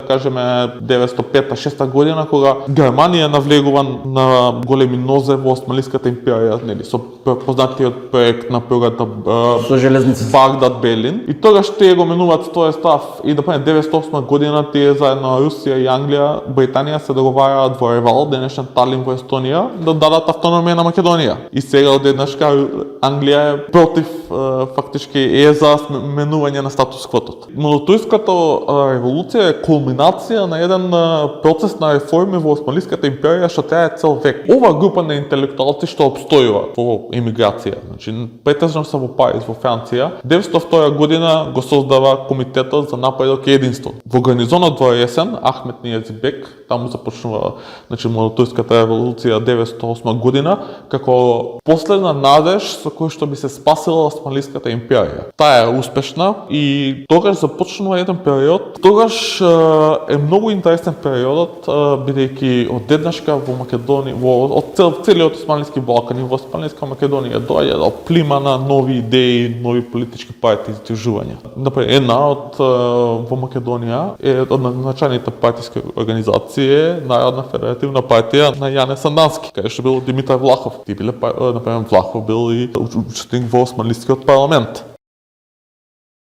кажеме 905-6 година кога Германија навлегува на големи нозе во Османлиската империја, нели, со познатиот проект на првата со железницата Багдад-Белин. И тогаш тие го менуваат тој став и да 908 година тие заедно Русија и Англија, Британија се договараат во Ревал, денешен Талин во Естонија, да дадат автономија на Македонија. И сега одеднашка Англија е против фактички за менување на статус-квотот. Молдотујската револуција е кулминација на еден процес на реформи во Османлиската империја што трае цел век. Ова група на интелектуалци што обстојува во емиграција, значи претежно се во Париз, во Франција, 902 година го создава Комитетот за напредок и единство. Во гарнизонот во Есен, Ахмет Нијазибек, таму започнува Молдотујската револуција 908 година, како последна надеж со кој што би се спасила Османлиската империја. Таа е успешна и тогаш започнува еден период. Тогаш е многу интересен периодот, бидејќи одеднашка во Македонија, од целиот Османлиски Балкан и во Османлиска Македонија доаѓа до плима на нови идеи, нови политички партии и здружувања. Например, една од во Македонија е од началните партиски организации Народна федеративна партија на Јане Сандански, каде што бил Димитар Влахов. Например, Влахов бил и учесник во Османлискиот парламент.